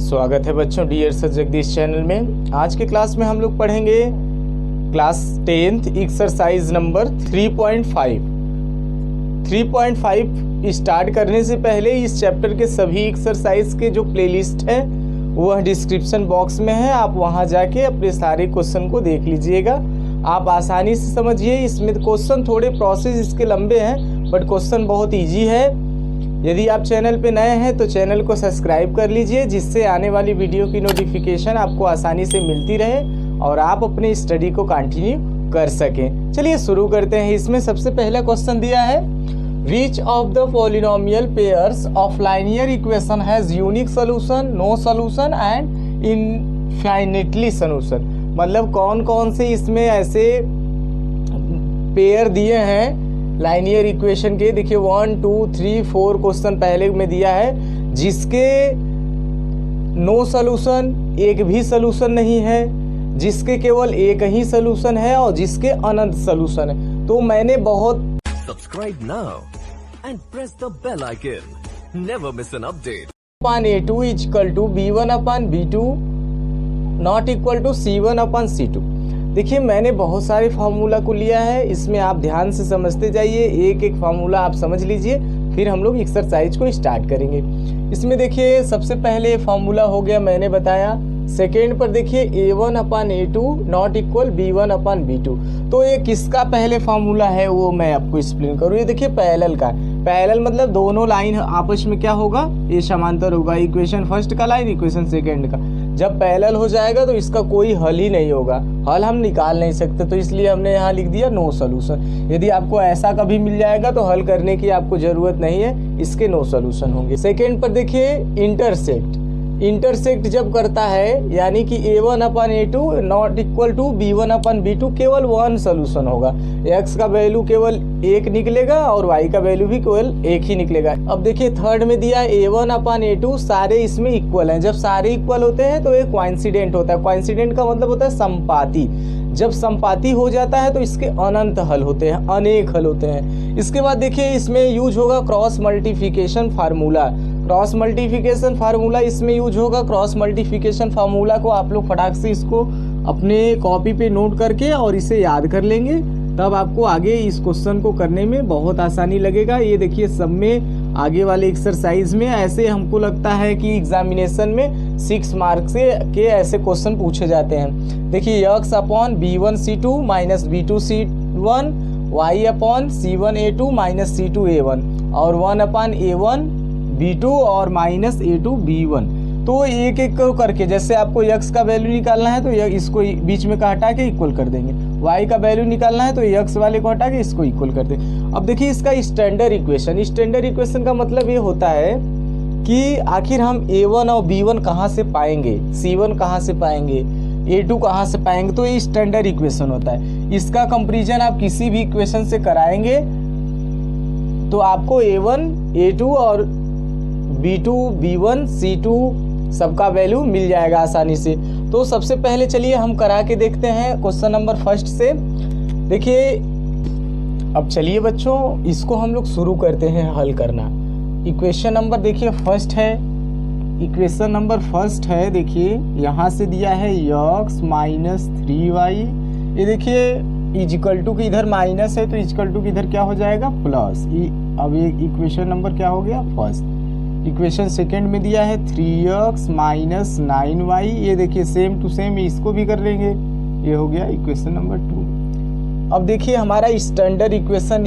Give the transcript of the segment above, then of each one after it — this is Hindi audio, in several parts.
स्वागत है बच्चों डियर सर जगदीश चैनल में। आज के क्लास में हम लोग पढ़ेंगे class 10th exercise number 3.5। 3.5 start करने से पहले इस चैप्टर के सभी एक्सरसाइज के जो प्लेलिस्ट है वह डिस्क्रिप्शन बॉक्स में है, आप वहां जाके अपने सारे क्वेश्चन को देख लीजिएगा। आप आसानी से समझिए। इसमें क्वेश्चन थोड़े प्रोसेस इसके लंबे हैं बट क्वेश्चन बहुत ईजी है। यदि आप चैनल पे नए हैं तो चैनल को सब्सक्राइब कर लीजिए, जिससे आने वाली वीडियो की नोटिफिकेशन आपको आसानी से मिलती रहे और आप अपनी स्टडी को कंटिन्यू कर सकें। चलिए शुरू करते हैं। इसमें सबसे पहला क्वेश्चन दिया है, which of the polynomial pairs of linear equation has unique solution, no solution and infinitely solution. मतलब कौन कौन से इसमें ऐसे पेयर दिए हैं लाइनियर इक्वेशन के। देखिए 1 2 3 4 क्वेश्चन पहले में दिया है जिसके नो सॉल्यूशन, एक भी सॉल्यूशन नहीं है, जिसके केवल एक ही सॉल्यूशन है और जिसके अनंत सॉल्यूशन है। तो मैंने बहुत Subscribe now and press the bell icon. Never miss an update. A2 is equal to B1 upon B2 not equal to C1 upon C2। देखिए मैंने बहुत सारे फार्मूला को लिया है, इसमें आप ध्यान से समझते जाइए। एक एक फार्मूला आप समझ लीजिए, फिर हम लोग एक्सरसाइज को स्टार्ट करेंगे। इसमें देखिए सबसे पहले फार्मूला हो गया, मैंने बताया। सेकेंड पर देखिए A1 upon A2 not equal B1 upon B2। तो ये किसका पहले फार्मूला है वो मैं आपको एक्सप्लेन करूँ। ये देखिए पैरेलल का। पैरेलल मतलब दोनों लाइन आपस में क्या होगा, ये समांतर होगा। इक्वेशन फर्स्ट का लाइन, इक्वेशन सेकेंड का। जब पैरेलल हो जाएगा तो इसका कोई हल ही नहीं होगा, हल हम निकाल नहीं सकते। तो इसलिए हमने यहाँ लिख दिया नो सोल्यूशन। यदि आपको ऐसा कभी मिल जाएगा तो हल करने की आपको जरूरत नहीं है, इसके नो सोल्यूशन होंगे। सेकेंड पर देखिए इंटरसेक्ट। इंटरसेक्ट जब करता है यानी कि A1 upon A2 not equal to B1 upon B2, केवल वन सोल्यूशन होगा। x का वैल्यू केवल एक निकलेगा और y का वैल्यू भी केवल एक ही निकलेगा। अब देखिए थर्ड में दिया A1 अपन A2, सारे इसमें इक्वल हैं। जब सारे इक्वल होते हैं तो एक कोइंसिडेंट होता है। कोइंसिडेंट का मतलब होता है संपाती। जब संपाती हो जाता है तो इसके अनंत हल होते हैं, अनेक हल होते हैं। इसके बाद देखिए इसमें यूज होगा cross multiplication formula. Cross multiplication formula इसमें यूज होगा। क्रॉस मल्टीप्लिकेशन फार्मूला को आप लोग फटाक से इसको अपने कॉपी पे नोट करके और इसे याद कर लेंगे, तब आपको आगे इस क्वेश्चन को करने में बहुत आसानी लगेगा। ये देखिए सब में आगे वाले एक्सरसाइज में ऐसे हमको लगता है कि एग्जामिनेशन में 6 मार्क्स के ऐसे क्वेश्चन पूछे जाते हैं। देखिए x upon B1 C2 minus B2 C1, y upon C1 A2 minus C2 A1 और 1 अपॉन A1 B2 और माइनस A2 B1। तो एक एक करके, जैसे आपको x का वैल्यू निकालना है तो इसको बीच में का हटा के इक्वल कर देंगे, y का वैल्यू निकालना है तो x वाले को हटा के इसको इक्वल कर देंगे। अब देखिए इसका स्टैंडर्ड इक्वेशन। स्टैंडर्ड इक्वेशन का मतलब ये होता है कि आखिर हम A1 और B1 कहाँ से पाएंगे, C1 कहाँ से पाएंगे, A2 कहाँ से पाएंगे। तो ये स्टैंडर्ड इक्वेशन होता है। इसका कंपेरिजन आप किसी भी इक्वेशन से कराएंगे तो आपको A1 A2 और B2 B1 C2 सबका वैल्यू मिल जाएगा आसानी से। तो सबसे पहले चलिए हम करा के देखते हैं क्वेश्चन नंबर फर्स्ट से। देखिए अब चलिए बच्चों इसको हम लोग शुरू करते हैं हल करना। इक्वेशन नंबर देखिए फर्स्ट है। इक्वेशन नंबर फर्स्ट है, देखिए यहाँ से दिया है x माइनस 3y। ये देखिए इक्वल टू की इधर माइनस है तो इक्वल टू की इधर क्या हो जाएगा प्लस। अब ये इक्वेशन नंबर क्या हो गया फर्स्ट। इक्वेशन सेकंड में दिया है 3x माइनस 9y। ये देखिए सेम टू सेम इसको भी कर लेंगे, ये हो गया इक्वेशन नंबर 2। अब देखिए हमारा स्टैंडर्ड इक्वेशन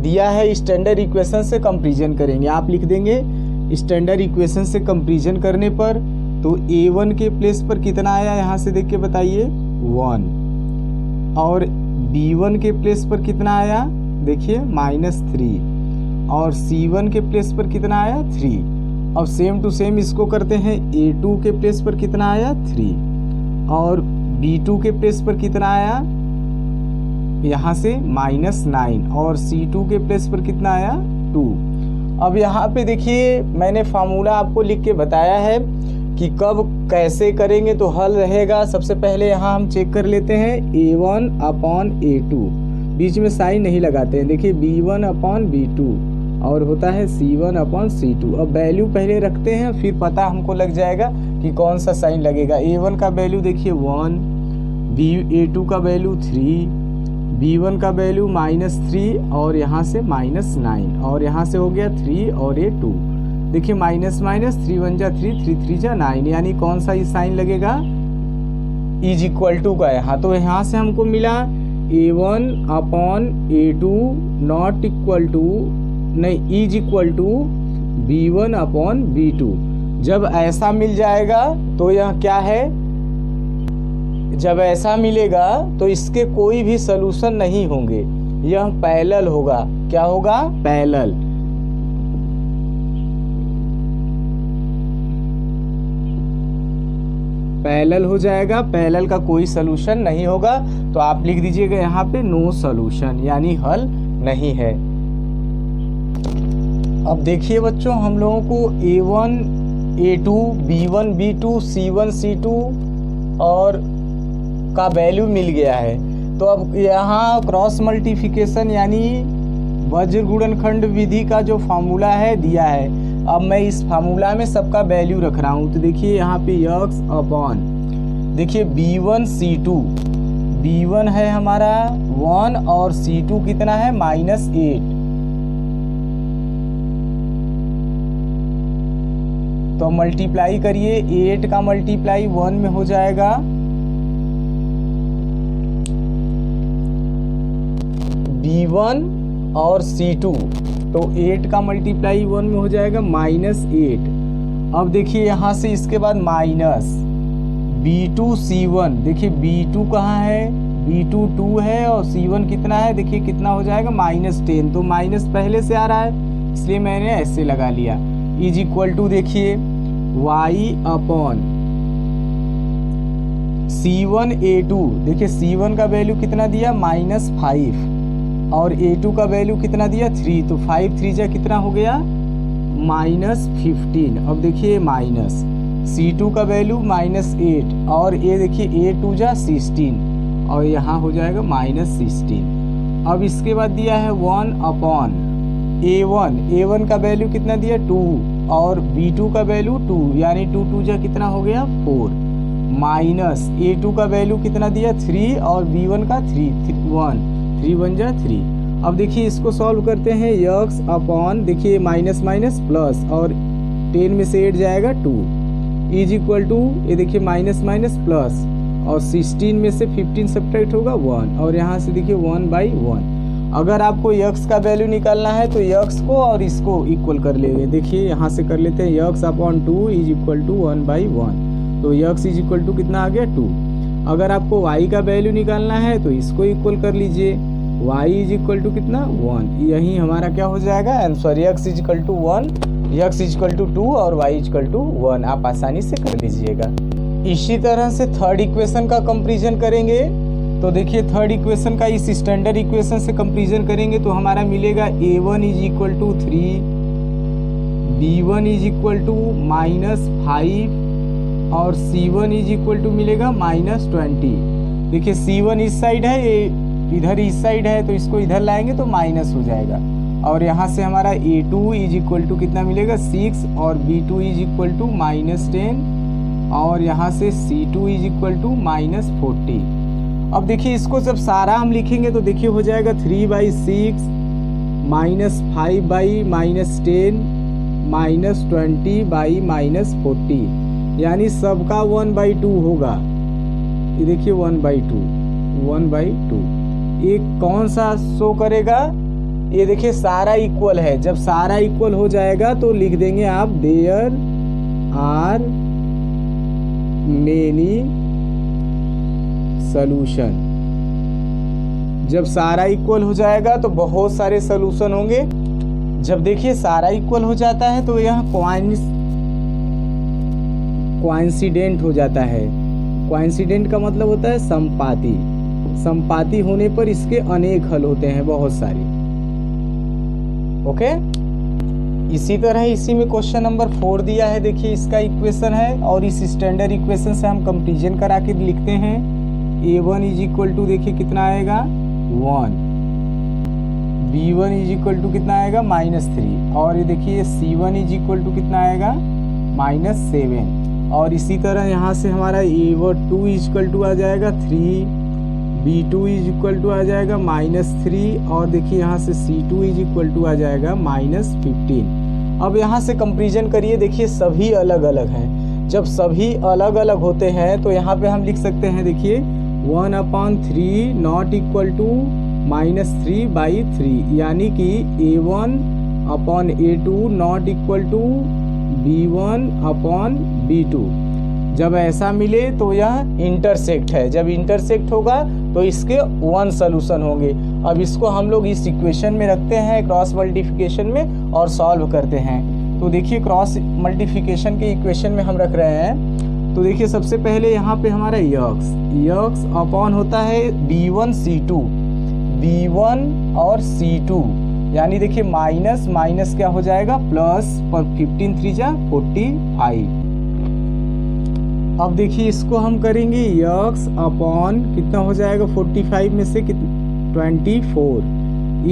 दिया है, स्टैंडर्ड इक्वेशन से कंपैरिजन करेंगे। आप लिख देंगे स्टैंडर्ड इक्वेशन से कंपैरिजन करने पर तो A1 के प्लेस पर कितना आया, यहाँ से देख के बताइए 1, और B1 के प्लेस पर कितना आया देखिए माइनस 3, और C1 के प्लेस पर कितना आया 3। अब सेम टू सेम इसको करते हैं। A2 के प्लेस पर कितना आया 3 और B2 के प्लेस पर कितना आया यहाँ से माइनस 9 और C2 के प्लेस पर कितना आया 2। अब यहाँ पे देखिए मैंने फार्मूला आपको लिख के बताया है कि कब कैसे करेंगे तो हल रहेगा। सबसे पहले यहाँ हम चेक कर लेते हैं A1 अपॉन A2, बीच में साइन नहीं लगाते हैं। देखिए B1 अपॉन B2 और होता है C1 अपॉन C2। अब वैल्यू पहले रखते हैं, फिर पता हमको लग जाएगा कि कौन सा साइन लगेगा। A1 का वैल्यू देखिए 1, A2 का वैल्यू 3, B1 का वैल्यू -3 और यहाँ से -9 और यहाँ से हो गया 3 और ये 2। देखिए माइनस माइनस 3 1 जा 3, 3 3 जा 9, यानी कौन सा ये साइन लगेगा, इज इक्वल टू का है। हाँ, तो यहाँ से हमको मिला A1 upon A2 not equal to, नहीं, is equal to B1 upon B2। जब ऐसा मिल जाएगा तो यह क्या है, जब ऐसा मिलेगा तो इसके कोई भी सलूशन नहीं होंगे, यह पैरेलल होगा। क्या होगा, पैरेलल। पैरेलल हो जाएगा, पैरेलल का कोई सलूशन नहीं होगा। तो आप लिख दीजिएगा यहाँ पे नो सलूशन, यानी हल नहीं है। अब देखिए बच्चों, हम लोगों को A1 A2 B1 B2 C1 C2 और का वैल्यू मिल गया है। तो अब यहाँ क्रॉस मल्टीप्लिकेशन यानी वज्र गुणनखंड विधि का जो फार्मूला है दिया है। अब मैं इस फार्मूला में सबका वैल्यू रख रहा हूँ। तो देखिए यहाँ पे x अपॉन, देखिए B1 C2, B1 है हमारा 1 और C2 कितना है -8। तो मल्टीप्लाई करिए, 8 का मल्टीप्लाई 1 में हो जाएगा, B1 और C2, तो 8 का मल्टीप्लाई 1 में हो जाएगा -8। अब देखिए यहाँ से इसके बाद माइनस B2 C1, देखिए B2 कहाँ है, B2 2 है और C1 कितना है, देखिए कितना हो जाएगा -10। तो माइनस पहले से आ रहा है इसलिए मैंने ऐसे लगा लिया। इज इक्वल टू देखिए y अपॉन C1 A2, देखिए C1 का वैल्यू कितना दिया -5 और A2 का वैल्यू कितना दिया 3, तो 5 3 जा कितना हो गया -15। अब देखिए माइनस C2 का वैल्यू -8 और ये देखिए A2 जा 16 और यहाँ हो जाएगा -16। अब इसके बाद दिया है 1 अपॉन A1 का वैल्यू कितना दिया 2 और B2 का वैल्यू 2, यानी 2 2 जा कितना हो गया 4, माइनस A2 का वैल्यू कितना दिया 3 और B1 का 1, 3 1 जा 3। अब देखिए इसको सॉल्व करते हैं, x अपॉन, देखिए माइनस माइनस प्लस और 10 में से 8 जाएगा 2, इज इक्वल टू, ये देखिए माइनस माइनस प्लस और 16 में से 15 सब्ट्रैक्ट होगा 1 और यहाँ से देखिए 1/1। अगर आपको x का वैल्यू निकालना है तो x को और इसको इक्वल कर लेंगे। देखिए यहाँ से कर लेते हैं, x upon 2 is equal to 1/1, तो x इज इक्वल टू कितना आ गया 2। अगर आपको y का वैल्यू निकालना है तो इसको इक्वल कर लीजिए, y इज इक्वल टू कितना 1, यही हमारा क्या हो जाएगा answer, x is equal to 1, x is equal to 2 और y इज इक्वल टू 1। आप आसानी से कर लीजिएगा। इसी तरह से थर्ड इक्वेशन का कंपैरिजन करेंगे। तो देखिए थर्ड इक्वेशन का इस स्टैंडर्ड इक्वेशन से कंपैरिजन करेंगे तो हमारा मिलेगा A1 is equal to 3, B1 is equal to -5 और C1 इज इक्वल टू मिलेगा -20। देखिए C1 इस साइड है, ये इधर इस साइड है, तो इसको इधर लाएंगे तो माइनस हो जाएगा। और यहाँ से हमारा A2 इज इक्वल टू कितना मिलेगा 6 और B2 इज इक्वल टू -10 और यहाँ से C2 इज इक्वल टू -40। अब देखिए इसको जब सारा हम लिखेंगे तो देखिए हो जाएगा 3/6 -5/-10 -20/-40, यानी सबका 1/2 होगा। ये देखिए 1/2 ये कौन सा शो करेगा, ये देखिए सारा इक्वल है। जब सारा इक्वल हो जाएगा तो लिख देंगे आप देयर आर मेनी सॉल्यूशन। जब सारा इक्वल हो जाएगा तो बहुत सारे सॉल्यूशन होंगे। जब देखिए सारा इक्वल हो जाता है तो यह कोइंसिडेंट हो जाता है। कोइंसिडेंट का मतलब होता है संपाती। संपाती होने पर इसके अनेक हल होते हैं, बहुत सारे। ओके, इसी तरह इसी में क्वेश्चन नंबर 4 दिया है। देखिए इसका इक्वेशन है और इस स्टैंडर्ड इक्वेशन से हम कंपैरिजन करा के लिखते हैं। A1 इज इक्वल टू देखिए कितना आएगा 1, B1 इज इक्वल टू कितना आएगा -3 और ये देखिए C1 इज इक्वल टू कितना आएगा -7 और इसी तरह यहाँ से हमारा A2 इक्वल टू आ जाएगा 3, B2 इक्वल टू आ जाएगा -3 और देखिए यहाँ से C2 इक्वल टू आ जाएगा -15। अब यहाँ से कंपैरिजन करिए, देखिए सभी अलग अलग हैं। जब सभी अलग अलग होते हैं तो यहाँ पे हम लिख सकते हैं, देखिए 1/3 नॉट इक्वल टू -3/3, यानी कि A1/A2 not equal to B1/B2। जब ऐसा मिले तो यह इंटरसेक्ट है, जब इंटरसेक्ट होगा तो इसके 1 सॉल्यूशन होंगे। अब इसको हम लोग इस इक्वेशन में रखते हैं, क्रॉस मल्टीप्लिकेशन में, और सॉल्व करते हैं। तो देखिए क्रॉस मल्टीप्लिकेशन के इक्वेशन में हम रख रहे हैं। तो देखिए सबसे पहले यहाँ पे हमारा यक्स अपॉन होता है B1 और C2, यानी देखिए माइनस क्या हो जाएगा प्लस, 15 3 जा 45। अब देखिए इसको हम करेंगे यक्स अपॉन कितना हो जाएगा 45 में से 24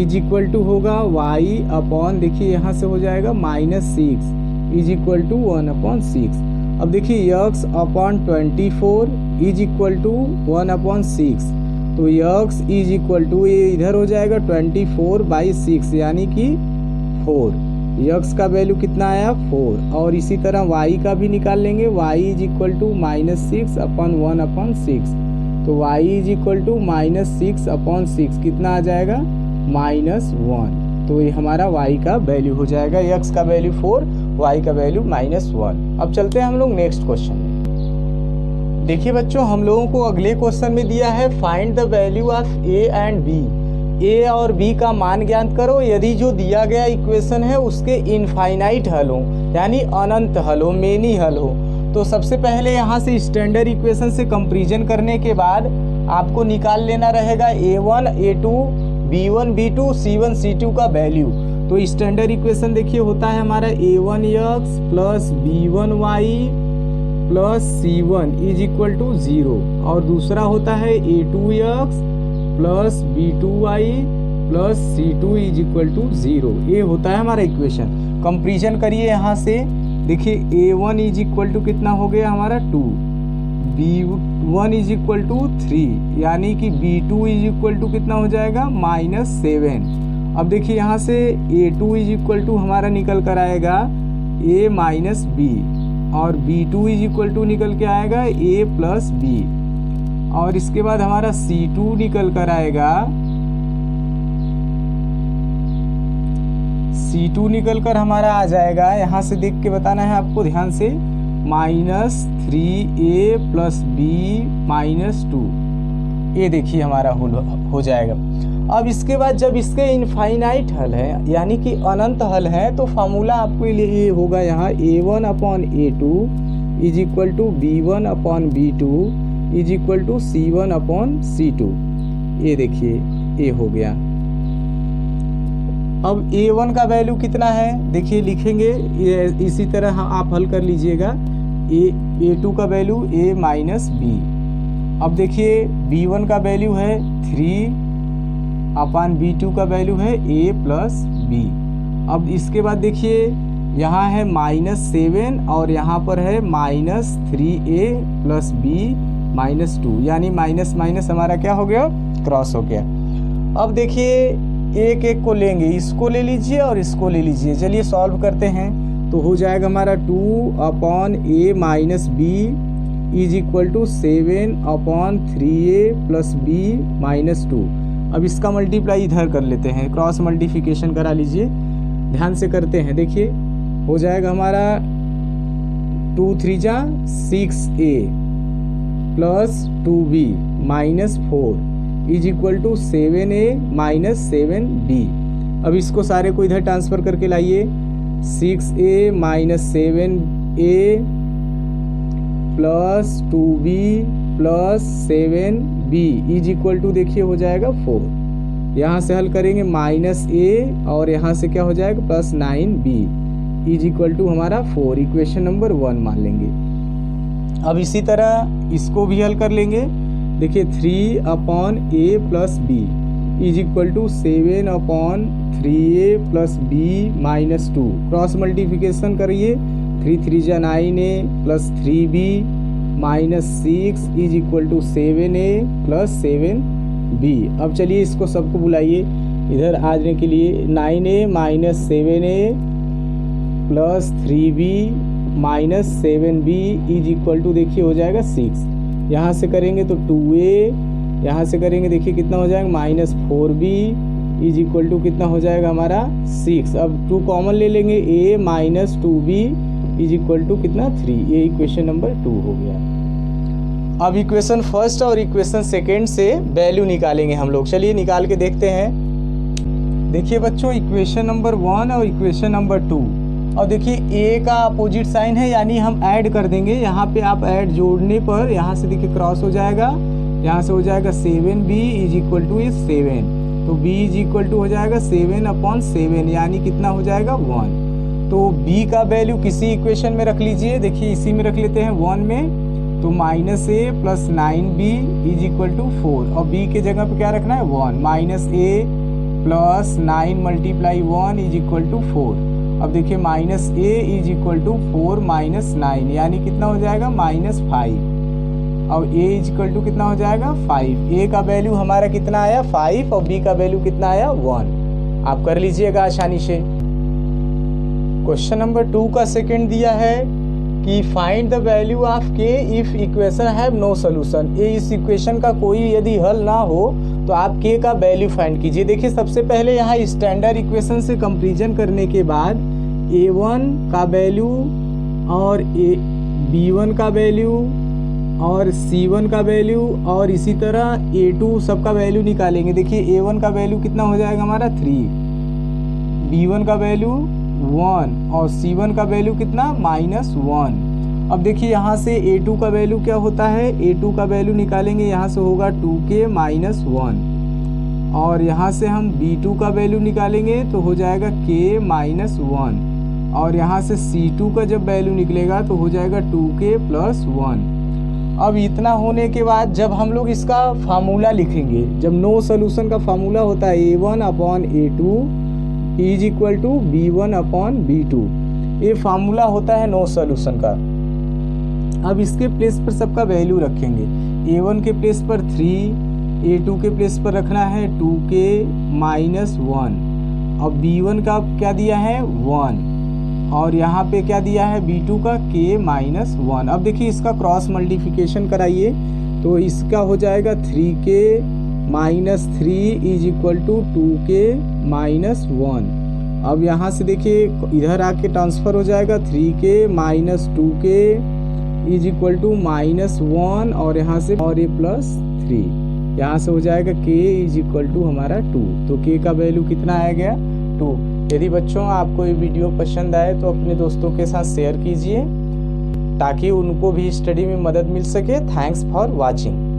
इज इक्वल टू होगा y अपॉन, देखिए यहाँ से हो जाएगा -6 इज इक्वल टू 1/6। अब देखिए x upon 24 is equal to 1/6, तो यक्स इज इक्वल टू ये इधर हो जाएगा 24/6 यानी कि 4। यक्स का वैल्यू कितना आया 4, और इसी तरह y का भी निकाल लेंगे, y इज इक्वल टू -6/1/6, तो y इज इक्वल टू -6/6 कितना आ जाएगा -1। तो ये हमारा y का वैल्यू हो जाएगा, x का वैल्यू 4, y का वैल्यू -1। अब चलते हैं हम लोग नेक्स्ट क्वेश्चन में। देखिए बच्चों, हम लोगों को अगले क्वेश्चन में दिया है find the value of a and b। a और b का मान ज्ञात करो यदि जो दिया गया इक्वेशन है उसके इनफाइनाइट हल हो, यानी अनंत हल हो, मेनी हल हो। तो सबसे पहले यहाँ से स्टैंडर्ड इक्वेशन से कंपैरिजन करने के बाद आपको निकाल लेना रहेगा A1 A2 B1 B2 C1 C2 का वैल्यू। तो स्टैंडर्ड इक्वेशन देखिए होता है हमारा A1x plus B1y plus C1 is equal to 0, और दूसरा होता है A2x plus B2y plus C2 is equal to 0। ये होता है हमारा इक्वेशन। कंपैरिजन करिए यहाँ से, देखिए A1 इज इक्वल टू कितना हो गया हमारा 2, B1 इज इक्वल टू 3, यानी कि B2 इज इक्वल टू कितना हो जाएगा -7। अब देखिए यहाँ से A2 इज इक्वल टू हमारा निकल कर आएगा A माइनस B, और B2 इज इक्वल टू निकल के आएगा A प्लस B, और इसके बाद हमारा C2 निकल कर आएगा, C2 निकल कर हमारा आ जाएगा, यहाँ से देख के बताना है आपको ध्यान से, -3A प्लस B -2। ये देखिए हमारा हो जाएगा। अब इसके बाद जब इसके इनफाइनाइट हल है यानी कि अनंत हल है, तो फार्मूला आपको ये होगा यहाँ A1/A2 is equal to B1/B2 is equal to C1/C2। ये देखिए ये हो गया। अब A1 का वैल्यू कितना है देखिए लिखेंगे, इसी तरह आप हल कर लीजिएगा। A2 का वैल्यू A माइनस B। अब देखिए B1 का वैल्यू है 3/B2 का वैल्यू है A प्लस B। अब इसके बाद देखिए यहाँ है -7 और यहाँ पर है -3A प्लस B -2, यानी माइनस माइनस हमारा क्या हो गया, क्रॉस हो गया। अब देखिए एक एक को लेंगे, इसको ले लीजिए और इसको ले लीजिए। चलिए सॉल्व करते हैं। तो हो जाएगा हमारा 2/A minus B is equal to 7/3A plus B -2। अब इसका मल्टीप्लाई इधर कर लेते हैं, क्रॉस मल्टीप्लिकेशन करा लीजिए, ध्यान से करते हैं। देखिए हो जाएगा हमारा 2 3 जा 6A plus 2B -4 is equal to 7A minus 7B। अब इसको सारे को इधर ट्रांसफ़र करके लाइए, 6A minus 7A plus 2B plus 7B is equal to देखिए हो जाएगा 4। यहाँ से हल करेंगे -A और यहाँ से क्या हो जाएगा plus 9B is equal to हमारा 4। इक्वेशन नंबर 1 मान लेंगे। अब इसी तरह इसको भी हल कर लेंगे। देखिए 3/A plus B is equal to 7/3A plus B -2। Cross multiplication करिए 3 3 जा 9a plus 3b minus 6 is equal to 7a plus 7b। अब चलिए इसको सबको बुलाइए इधर आने के लिए। 9a minus 7a plus 3b minus 7b is equal to देखिए हो जाएगा 6। यहाँ से करेंगे तो 2a, यहाँ से करेंगे देखिए कितना हो जाएगा minus 4b is equal to कितना हो जाएगा हमारा 6। अब 2 कॉमन ले लेंगे, a minus 2b is equal to कितना 3। ये इक्वेशन नंबर 2 हो गया। अब इक्वेशन फर्स्ट और इक्वेशन सेकेंड से वैल्यू निकालेंगे हम लोग। चलिए निकाल के देखते हैं। देखिए बच्चों इक्वेशन नंबर 1 और इक्वेशन नंबर 2। और देखिए a का अपोजिट साइन है यानी हम ऐड कर देंगे। यहाँ पे आप ऐड जोड़ने पर यहाँ से देखिए क्रॉस हो जाएगा, यहाँ से हो जाएगा 7b इज इक्वल टू 7। तो b इज इक्वल टू हो जाएगा 7/7 यानी कितना हो जाएगा 1। तो b का वैल्यू किसी इक्वेशन में रख लीजिए। देखिए इसी में रख लेते हैं 1 में। तो -a plus 9b is equal to 4 और b के जगह पे क्या रखना है 1। -a plus 9 multiply 1 is equal to 4। अब देखिए -a is equal to 4 minus 9 यानी कितना हो जाएगा -5। और a इज इक्वल टू कितना हो जाएगा 5। a का वैल्यू हमारा कितना आया 5 और b का वैल्यू कितना आया 1। आप कर लीजिएगा आसानी से। क्वेश्चन नंबर 2 का सेकंड दिया है कि find the value of k if equation have no solution. इस इक्वेशन का कोई यदि हल ना हो तो आप k का वैल्यू फाइंड कीजिए। देखिए सबसे पहले यहाँ स्टैंडर्ड इक्वेशन से कंपैरिजन करने के बाद a1 का वैल्यू और b1 का वैल्यू और c1 का वैल्यू और इसी तरह a2 सबका वैल्यू निकालेंगे। देखिए a1 का वैल्यू कितना हो जाएगा हमारा 3, b1 का वैल्यू 1 और c1 का वैल्यू कितना -1। अब देखिए यहाँ से a2 का वैल्यू क्या होता है, a2 का वैल्यू निकालेंगे, यहाँ से होगा 2k माइनस 1 और यहाँ से हम b2 का वैल्यू निकालेंगे तो हो जाएगा k माइनस 1 और यहाँ से c2 का जब वैल्यू निकलेगा तो हो जाएगा 2k प्लस 1। अब इतना होने के बाद जब हम लोग इसका फार्मूला लिखेंगे, जब नो सोल्यूशन का फार्मूला होता है a1/a2 is equal to b1/b2। ये फार्मूला होता है नो सोल्यूशन का। अब इसके प्लेस पर सबका वैल्यू रखेंगे। a1 के प्लेस पर 3, a2 के प्लेस पर रखना है 2k माइनस 1 और b1 का क्या दिया है 1 और यहाँ पे क्या दिया है b2 का k माइनस 1। अब देखिए इसका क्रॉस मल्टीप्लिकेशन कराइए तो इसका हो जाएगा 3k minus 3 is equal to 2k minus 1। अब यहाँ से देखिए इधर आके ट्रांसफ़र हो जाएगा 3k minus 2k is equal to -1 और यहाँ से और a प्लस 3 यहाँ से हो जाएगा k इज इक्वल टू हमारा 2। तो k का वैल्यू कितना आ गया 2। यदि बच्चों आपको ये वीडियो पसंद आए तो अपने दोस्तों के साथ शेयर कीजिए ताकि उनको भी स्टडी में मदद मिल सके। Thanks for watching.